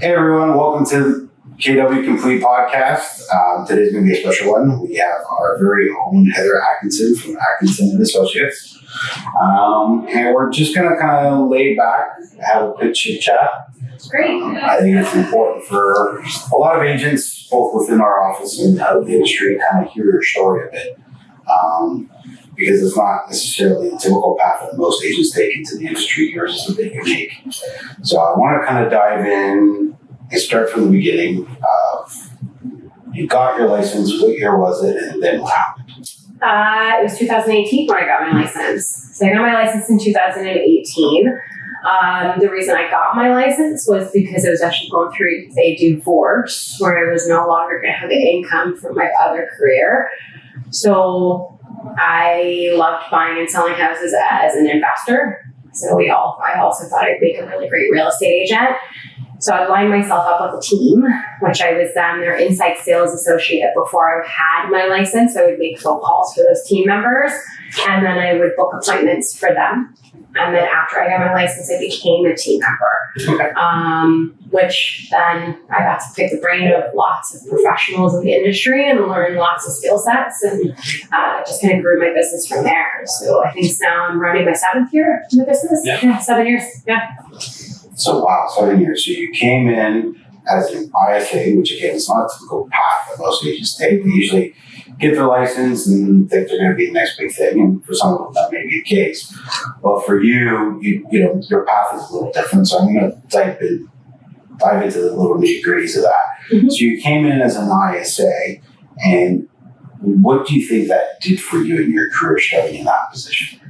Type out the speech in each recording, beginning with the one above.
Hey everyone, welcome to KW Complete Podcast. Today's going to be a special one. We have our very own Heather Atkinson from Atkinson and Associates. And we're just going to kind of lay back, have a quick chit chat. Great. I think it's important for a lot of agents, both within our office and out of the industry, to kind of hear your story a bit. Because it's not necessarily the typical path that most agents take into the industry. Yours is a bit unique. So I want to kind of dive in and start from the beginning of you got your license, what year was it, and then what happened? It was 2018 when I got my license. So I got my license in 2018. The reason I got my license was because I was actually going through a divorce where I was no longer going to have the income from my other career. So I loved buying and selling houses as an investor. So I also thought I'd make a really great real estate agent. So I lined myself up with a team, which I was then their inside sales associate before I had my license. So I would make phone calls for those team members, and then I would book appointments for them. And then after I got my license, I became a team member, which then I got to pick the brain of lots of professionals in the industry and learn lots of skill sets, and just kind of grew my business from there. So I think now I'm running my 7th year in the business. Yeah, 7 years. Yeah. So wow, 7 years. So you came in as an ISA, which again is not a typical path that most agents take. They usually get their license and think they're going to be the next big thing, and for some of them that may be the case. But for you know, your path is a little different. So I'm going to dive into the little nitty-gritties of that. Mm-hmm. So you came in as an ISA, and what do you think that did for you in your career starting in that position?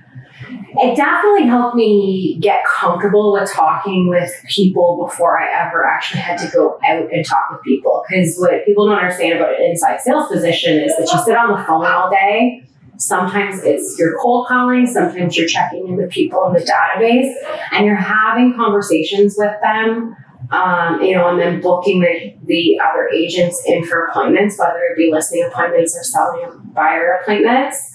It definitely helped me get comfortable with talking with people before I ever actually had to go out and talk with people. Because what people don't understand about an inside sales position is that you sit on the phone all day. Sometimes it's you're cold calling, sometimes you're checking in with people in the database, and you're having conversations with them, and then booking the other agents in for appointments, whether it be listing appointments or selling buyer appointments.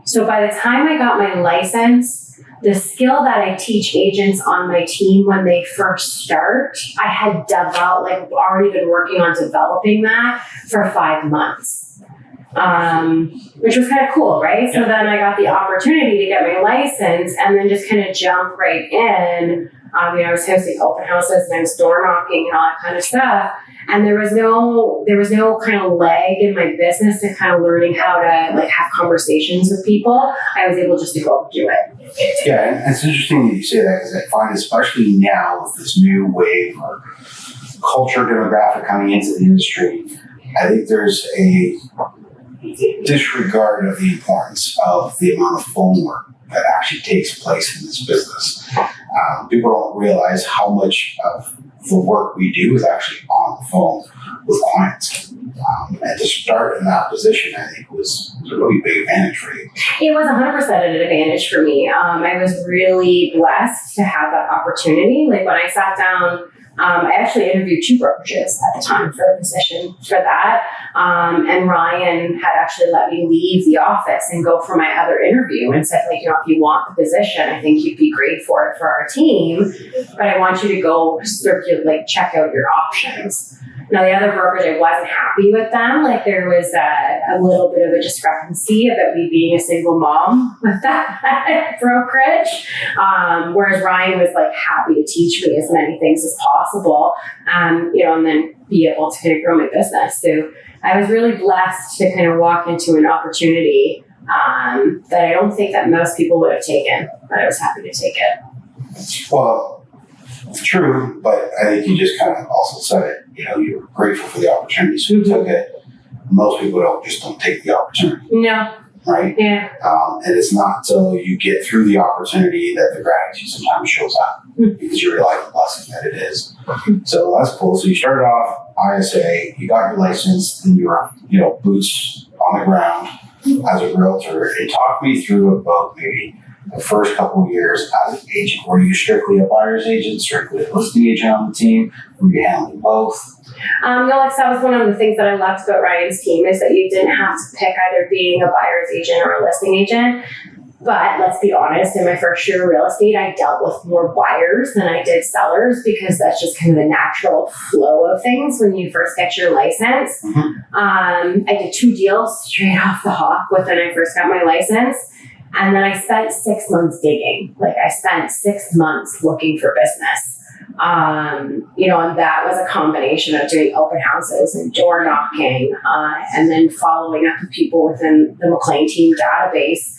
So by the time I got my license, the skill that I teach agents on my team when they first start, I had already been working on developing that for 5 months, which was kind of cool, right? Yeah. So then I got the opportunity to get my license and then just kind of jump right in. I was hosting open houses and I was door knocking and all that kind of stuff. And there was no kind of lag in my business to kind of learning how to have conversations with people. I was able just to go do it. Yeah, and it's interesting that you say that because I find, especially now with this new wave or culture demographic coming into the industry, I think there's a disregard of the importance of the amount of phone work that actually takes place in this business. People don't realize how much of the work we do is actually on the phone with clients. And to start in that position, I think was a really big advantage for you. It was 100% an advantage for me. I was really blessed to have that opportunity. Like when I sat down, I actually interviewed 2 brokerages at the time for a position for that. And Ryan had actually let me leave the office and go for my other interview and said, if you want the position, I think you'd be great for it for our team, but I want you to go check out your options. Now, the other brokerage, I wasn't happy with them. There was a little bit of a discrepancy about me being a single mom with that brokerage. Whereas Ryan was happy to teach me as many things as possible, and then be able to kind of grow my business. So I was really blessed to kind of walk into an opportunity that I don't think that most people would have taken, but I was happy to take it. Well, true, but I think you just kind of also said it. You're grateful for the opportunity, so you took it. Most people don't take the opportunity. No. Right? Yeah. And it's not until you get through the opportunity that the gratitude sometimes shows up because you realize the blessing that it is. So that's cool. So you started off ISA, you got your license, then you were, boots on the ground as a realtor. And talk me through about maybe the first couple of years as an agent. Were you strictly a buyer's agent, strictly a listing agent on the team? Were you handling both? That was one of the things that I loved about Ryan's team is that you didn't have to pick either being a buyer's agent or a listing agent. But let's be honest, in my first year of real estate, I dealt with more buyers than I did sellers because that's just kind of the natural flow of things when you first get your license. I did 2 deals straight off the hop when I first got my license. And then I spent 6 months digging. Like I spent 6 months looking for business. And that was a combination of doing open houses and door knocking, and then following up with people within the McLean team database.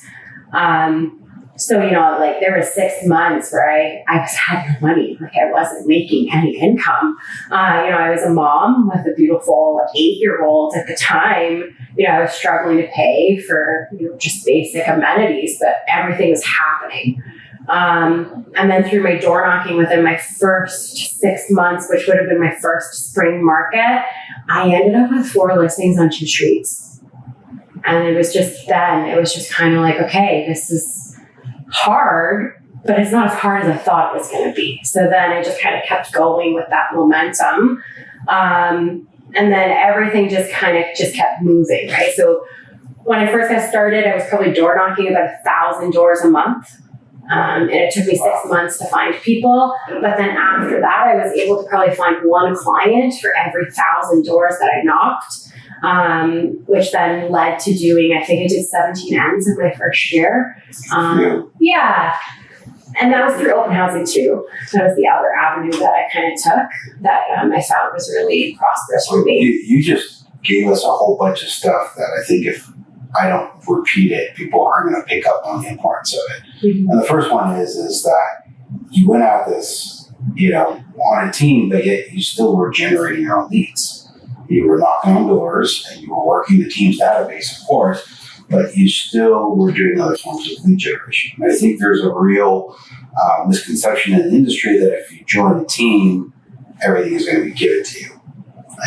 There were 6 months where I had no money, like I wasn't making any income. I was a mom with a beautiful 8-year-old at the time. I was struggling to pay for just basic amenities, but everything was happening. And then through my door knocking within my first 6 months, which would have been my first spring market, I ended up with 4 listings on 2 streets. And it was just kind of like, okay, this is hard, but it's not as hard as I thought it was going to be. So then I just kind of kept going with that momentum. And then everything just kept moving, right? So when I first got started, I was probably door knocking about 1,000 doors a month. And it took me 6 months to find people. But then after that, I was able to probably find 1 client for every 1,000 doors that I knocked, which then led to doing, I think I did 17 ends in my first year. Yeah. And that was through open housing too. That was the other avenue that I kind of took that I found was really prosperous for me. You just gave us a whole bunch of stuff that I think if I don't repeat it, people aren't going to pick up on the importance of it. And the first one is that you went at this, on a team, but yet you still were generating your own leads. You were knocking on doors and you were working the team's database, of course, but you still were doing other forms of lead generation. And I think there's a real misconception in the industry that if you join a team, everything is going to be given to you.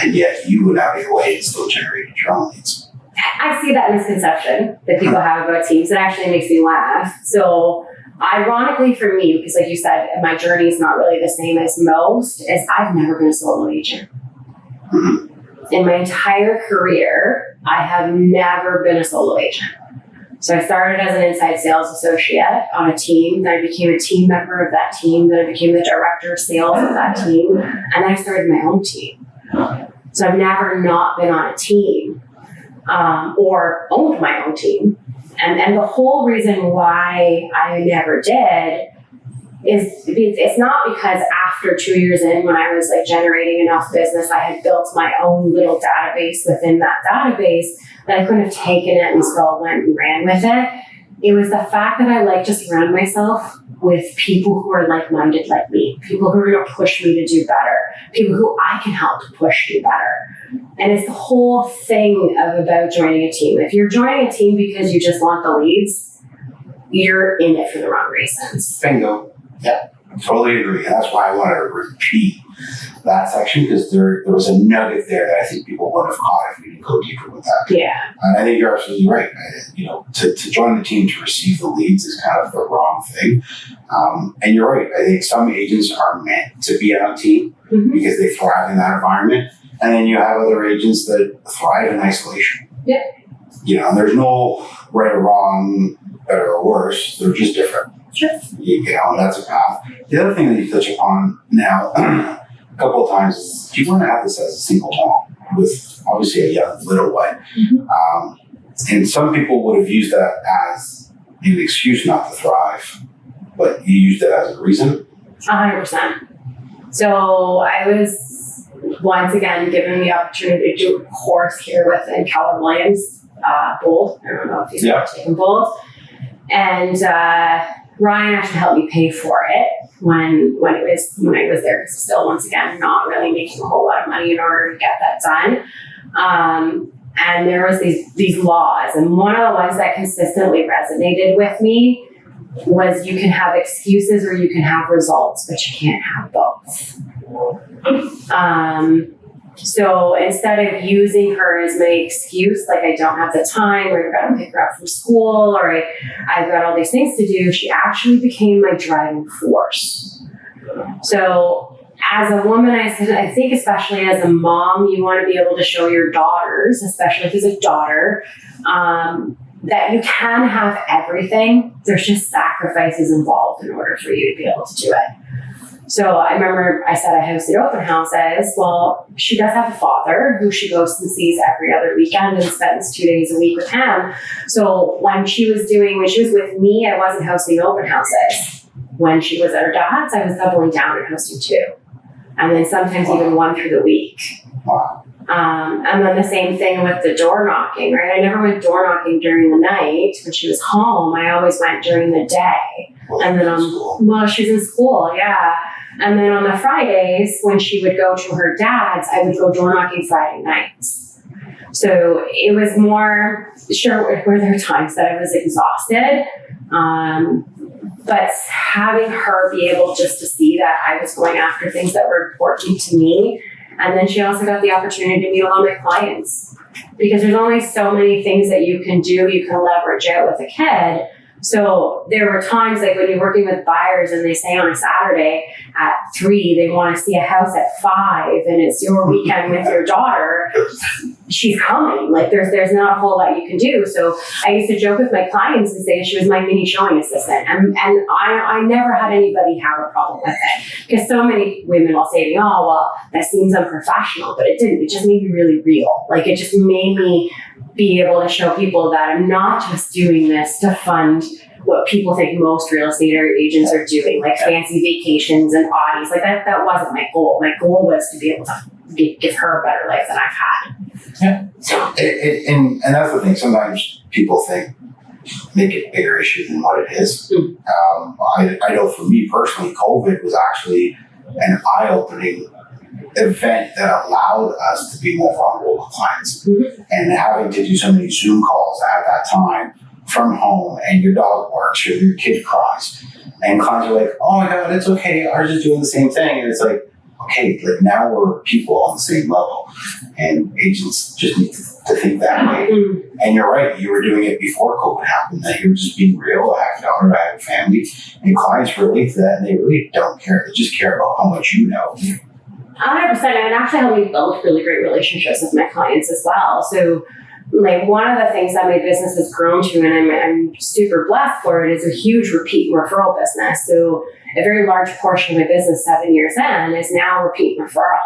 And yet you went out of your way and still generated your own leads. I see that misconception that people have about teams. It actually makes me laugh. So ironically for me, because like you said, my journey is not really the same as most, is I've never been a solo agent. In my entire career, I have never been a solo agent. So I started as an inside sales associate on a team, then I became a team member of that team, then I became the director of sales of that team, and then I started my own team. So I've never not been on a team. Or owned my own team. And the whole reason why I never did is it's not because after 2 years in, when I was like generating enough business, I had built my own little database within that database that I couldn't have taken it and still went and ran with it. It was the fact that I like to surround myself with people who are like-minded like me, people who are going to push me to do better, people who I can help to push do better. And it's the whole thing about joining a team. If you're joining a team because you just want the leads, you're in it for the wrong reasons. Bingo. Yeah, totally agree. And that's why I want to repeat that section, because there was a nugget there that I think people would have caught if we didn't go deeper with that. Yeah. And I think you're absolutely right. To join the team to receive the leads is kind of the wrong thing. And you're right. I think some agents are meant to be on a team because they thrive in that environment. And then you have other agents that thrive in isolation. Yeah. And there's no right or wrong, better or worse. They're just different. Sure. And that's a path. The other thing that you touch upon now a couple of times is you want to have this as a single mom with obviously a young little one. And some people would have used that as an excuse not to thrive, but you used it as a reason. 100%. So I was once again given the opportunity to do a course here within Keller Williams, Bold. I don't know if you've ever taken Bold. And Ryan actually helped me pay for it when I was there, because still, once again, not really making a whole lot of money in order to get that done. And there was these laws, and one of the ones that consistently resonated with me was you can have excuses or you can have results, but you can't have both. So instead of using her as my excuse, like I don't have the time, or I've got to pick her up from school, or I've got all these things to do, she actually became my driving force. So as a woman, I think especially as a mom, you want to be able to show your daughters, especially if it's a daughter, that you can have everything. There's just sacrifices involved in order for you to be able to do it. So I remember I said I hosted open houses. Well, she does have a father who she goes and sees every other weekend and spends 2 days a week with him. So when she was with me, I wasn't hosting open houses. When she was at her dad's, I was doubling down and hosting 2. And then sometimes even 1 through the week. Wow. And then the same thing with the door knocking, right? I never went door knocking during the night when she was home. I always went during the day. And then she was in school, yeah. And then on the Fridays, when she would go to her dad's, I would go door knocking Friday nights. So it was more, sure, were there times that I was exhausted, but having her be able just to see that I was going after things that were important to me. And then she also got the opportunity to meet a lot of my clients, because there's only so many things that you can do, you can leverage out with a kid. So there were times like when you're working with buyers and they say on a Saturday at 3, they want to see a house at 5 and it's your weekend with your daughter, she's coming. Like there's not a whole lot you can do. So I used to joke with my clients and say she was my mini showing assistant. And I never had anybody have a problem with it, because so many women will say to me, oh, well, that seems unprofessional, but it didn't. It just made me really real. Like it just made me be able to show people that I'm not just doing this to fund what people think most real estate agents are doing, like fancy vacations and Audis. Like that wasn't my goal. My goal was to be able to give her a better life than I've had. Yeah. So, and that's the thing. Sometimes people think, make it a bigger issue than what it is. I know for me personally, COVID was actually an eye-opening event that allowed us to be more vulnerable with clients. And having to do so many Zoom calls at that time from home, and your dog barks or your kid cries, and clients are like, oh my God, it's okay, ours is doing the same thing. And it's like, okay, like now we're people on the same level, and agents just need to think that way. And you're right, you were doing it before COVID happened, that you were just being real. I have a daughter, I have a family, and clients relate to that, and they really don't care. They just care about how much you know. 100%. And actually helped me build really great relationships with my clients as well. So like one of the things that my business has grown to, and I'm super blessed for it, is a huge repeat referral business. So a very large portion of my business 7 years in is now repeat referral.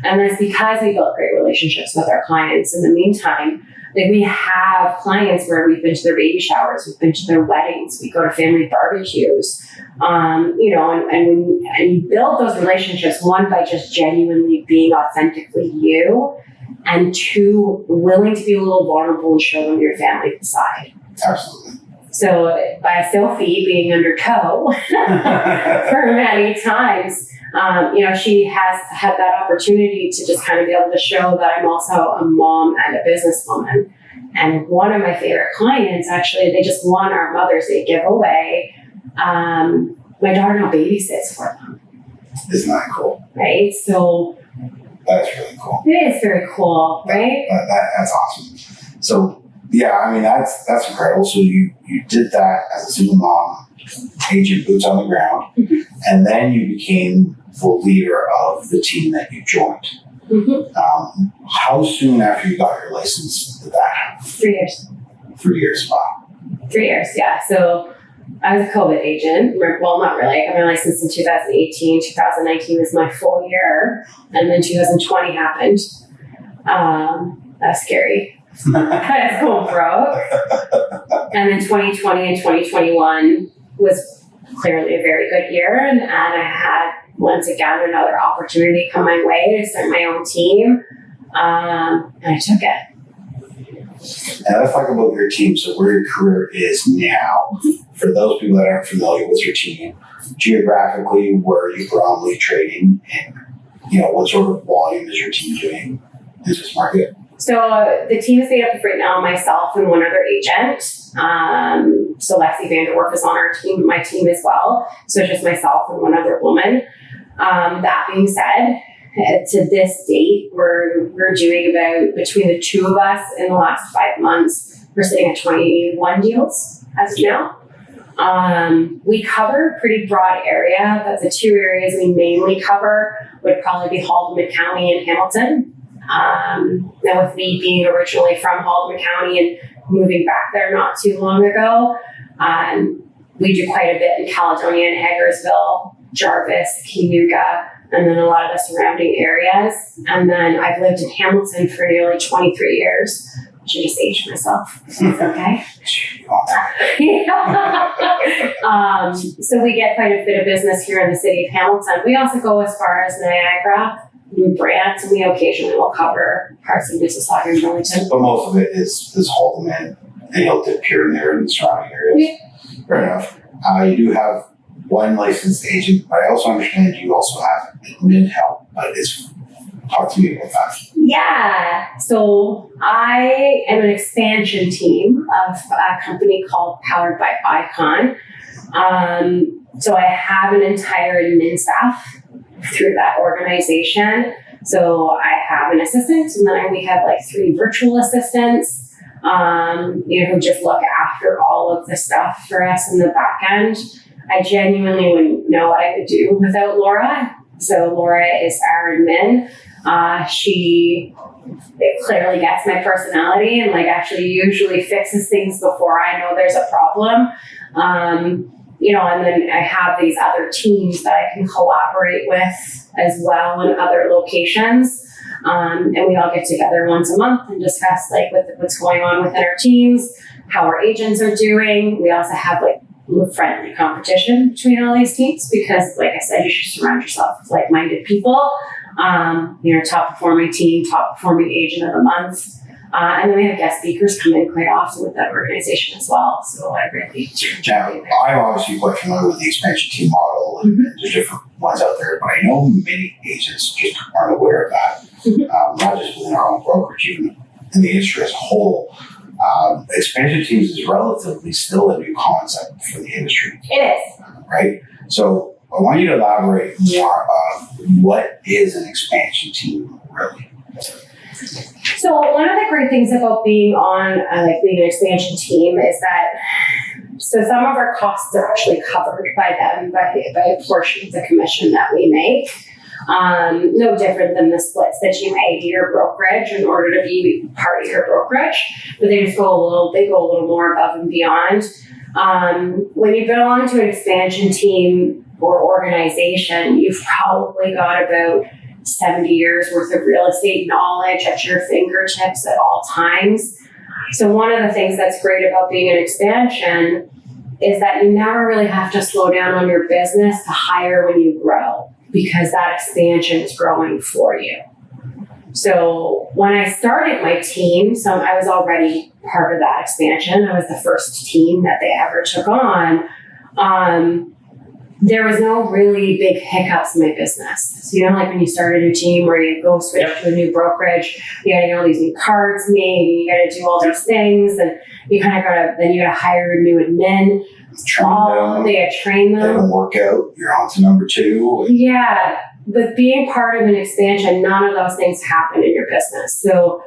And that's because we built great relationships with our clients. In the meantime, like we have clients where we've been to their baby showers, we've been to their weddings, we go to family barbecues, and you build those relationships, one, by just genuinely being authentically you, and 2, willing to be a little vulnerable and show them your family side. Absolutely. So by Sophie being under tow for many times, she has had that opportunity to just kind of be able to show that I'm also a mom and a businesswoman. And one of my favorite clients, actually, they just won our Mother's Day giveaway. My daughter now babysits for them. Isn't that cool? Right? So that's really cool. It is very cool, right? That's awesome. So yeah, I mean that's incredible. So you did that as a single mom, agent, boots on the ground, and then you became the leader of the team that you joined. How soon after you got your license did that happen? 3 years. 3 years, wow. 3 years, yeah. So I was a COVID agent. Well, not really. I got my license in 2018. 2019 was my full year. And then 2020 happened. That's scary. I was going broke. And then 2020 and 2021 was clearly a very good year. And I had, once again, another opportunity come my way to start my own team. And I took it. Now let's talk about your team. So where your career is now, for those people that aren't familiar with your team, geographically, where are you predominantly trading, and what sort of volume is your team doing in this market? So the team is made up of right now myself and one other agent. So Lexi Vanderwerf is on our team, my team as well. So it's just myself and one other woman. That being said, to this date, we're doing about, between the 2 of us in the last 5 months, we're sitting at 21 deals as of now. We cover a pretty broad area, but the 2 areas we mainly cover would probably be Haldimand County and Hamilton. Now with me being originally from Haldimand County and moving back there not too long ago. We do quite a bit in Caledonia and Hagersville, Jarvis, Cayuga, and then a lot of the surrounding areas. And then I've lived in Hamilton for nearly 23 years. I should just age myself. It's okay. So we get quite a bit of business here in the city of Hamilton. We also go as far as Niagara, Brant, and we occasionally will cover parts of Mississauga and Burlington. But most of it is Haldimand, and you'll dip here and there in the surrounding areas. Yeah. Fair enough. You do have one licensed agent, but I also understand you also have admin help. But talk to me about that. Yeah. So I am an expansion team of a company called Powered by Icon. So I have an entire admin staff through that organization. So I have an assistant, and then we have like 3 virtual assistants, who just look after all of the stuff for us in the back end. I genuinely wouldn't know what I would do without Laura. So Laura is our admin. She clearly gets my personality and actually usually fixes things before I know there's a problem. And then I have these other teams that I can collaborate with as well in other locations. And we all get together once a month and discuss what's going on within our teams, how our agents are doing. We also have friendly competition between all these teams because, like I said, you should surround yourself with like-minded people. Top performing team, top performing agent of the month. And then we have guest speakers come in quite often with that organization as well. So I really Now, I'm obviously quite familiar with the expansion team model, and there's different ones out there, but I know many agents just aren't aware of that. Not just within our own brokerage, even in the industry as a whole. Expansion teams is relatively still a new concept for the industry. It is. Right? So I want you to elaborate more on what is an expansion team really? So one of the great things about being on being an expansion team is that some of our costs are actually covered by them by a portion of the commission that we make. No different than the splits that you pay to your brokerage in order to be part of your brokerage, but they go a little more above and beyond. When you belong to an expansion team or organization, you've probably got about 70 years worth of real estate knowledge at your fingertips at all times. So one of the things that's great about being an expansion is that you never really have to slow down on your business to hire when you grow, because that expansion is growing for you. So when I started my team, so I was already part of that expansion. I was the first team that they ever took on. There was no really big hiccups in my business. So, when you start a new team or you go switch to a new brokerage, you got to get all these new cards made, and you got to do all these things, and you kind of you got to hire a new admin. Train them. They don't work out. You're on to number 2. Yeah, but being part of an expansion, none of those things happen in your business. So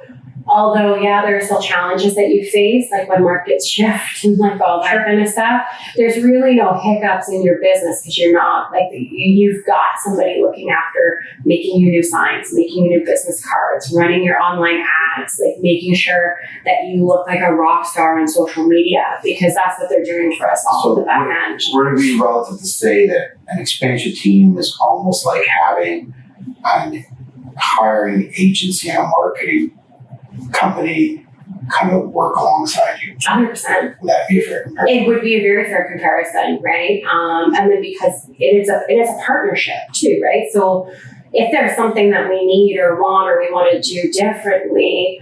although, there are still challenges that you face, like when markets shift and all that kind of stuff, there's really no hiccups in your business because you're not, you've got somebody looking after making you new signs, making you new business cards, running your online ads, making sure that you look like a rock star on social media, because that's what they're doing for us all in the back end. Would it be relative to say that an expansion team is almost like having a hiring agency and a marketing company kind of work alongside you? 100%. Would that be a fair comparison? It would be a very fair comparison, right? And then because it is a partnership too, right? So if there's something that we need or want or we want to do differently,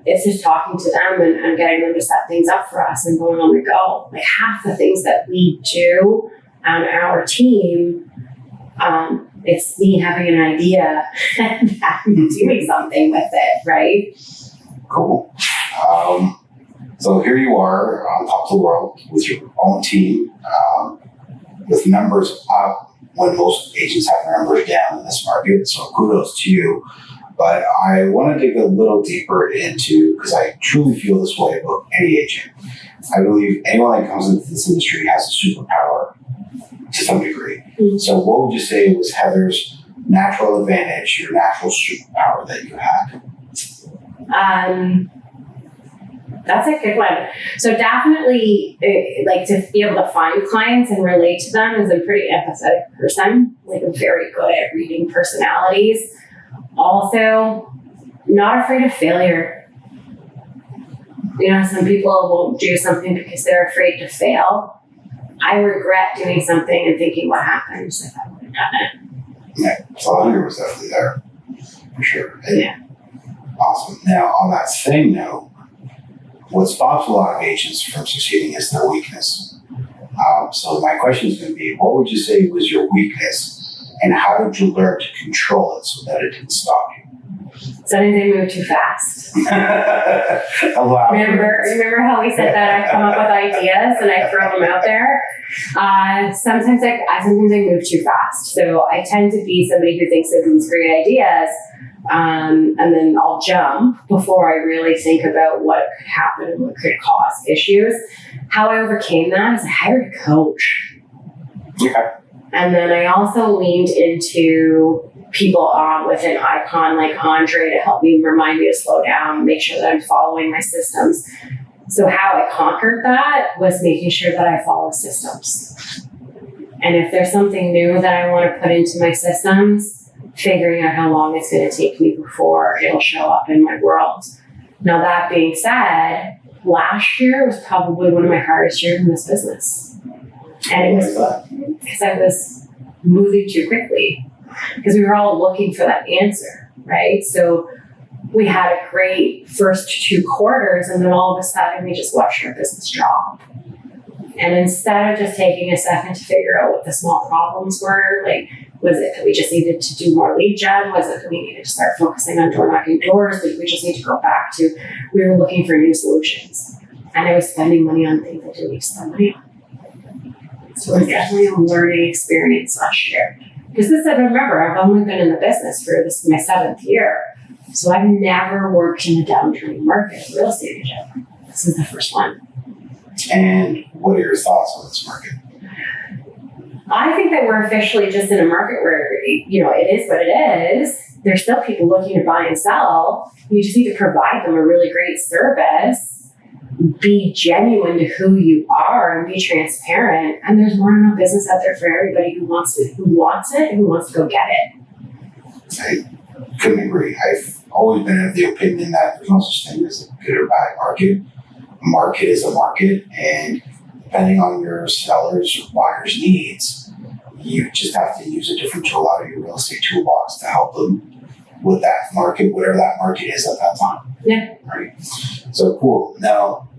it's just talking to them and getting them to set things up for us and going on the go. Half the things that we do on our team, it's me having an idea and doing something with it, right? Cool. So here you are on top of the world with your own team, with numbers up when most agents have their numbers down in this market. So kudos to you. But I want to dig a little deeper into, because I truly feel this way about any agent. I believe anyone that comes into this industry has a superpower to some degree. Mm-hmm. So what would you say was Heather's natural advantage, your natural superpower that you had? That's a good one. So definitely, like to be able to find clients and relate to them is a pretty empathetic person. Like I'm very good at reading personalities. Also, not afraid of failure. You know, some people won't do something because they're afraid to fail. I regret doing something and thinking what happens if I would have done it. Yeah, so hunger was definitely there, for sure. Yeah. Awesome. Now, on that same note, what stops a lot of agents from succeeding is their weakness. So my question is going to be, what would you say was your weakness, and how did you learn to control it so that it didn't stop you? Sometimes I move too fast. Remember how we said that I come up with ideas and I throw them out there? Sometimes I move too fast. So I tend to be somebody who thinks of these great ideas, and then I'll jump before I really think about what could happen and what could cause issues. How I overcame that is I hired a coach. Okay. And then I also leaned into people with an icon like Andre to help me remind me to slow down, make sure that I'm following my systems. So how I conquered that was making sure that I follow systems. And if there's something new that I want to put into my systems, figuring out how long it's going to take me before it'll show up in my world. Now, that being said, last year was probably one of my hardest years in this business. And it was because I was moving too quickly. Because we were all looking for that answer, right? So we had a great first 2 quarters, and then all of a sudden we just watched our business drop. And instead of just taking a second to figure out what the small problems were, like, was it that we just needed to do more lead gen? Was it that we needed to start focusing on door knocking doors? Did we just need to go back to, we were looking for new solutions. And I was spending money on things I didn't need to spend money on. So it was definitely a learning experience last year. Because remember, I've only been in the business for this my 7th year. So I've never worked in a downturn market as a real estate agent. This is the first one. And what are your thoughts on this market? I think that we're officially just in a market where, you know, it is what it is. There's still people looking to buy and sell. You just need to provide them a really great service. Be genuine to who you are and be transparent. And there's more than enough business out there for everybody who wants it, who wants to go get it. I couldn't agree. I've always been of the opinion that there's no such thing as a good or bad market. A market is a market, and depending on your sellers or buyers' needs, you just have to use a different tool out of your real estate toolbox to help them with that market, whatever that market is at that time. Yeah. Right. So cool. Now,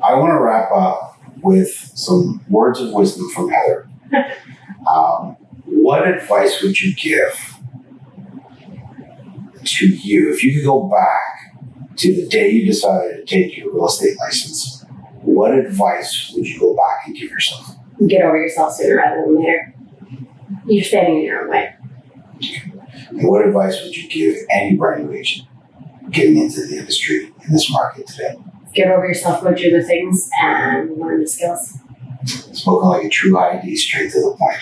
I want to wrap up with some words of wisdom from Heather. What advice would you give to you if you could go back to the day you decided to take your real estate license? What advice would you go back and give yourself? Get over yourself sooner rather than later. You're standing in your own way. And what advice would you give any brand new agent getting into the industry in this market today? Get over yourself, go do the things, and learn the skills. Spoken like a true ID, straight to the point.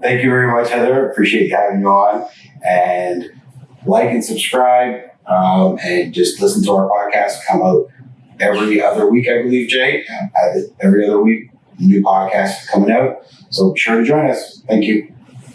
Thank you very much, Heather. Appreciate you having me on. And like and subscribe, and just listen to our podcast. Come out every other week, I believe, Jay. Every other week, new podcast coming out. So be sure to join us. Thank you.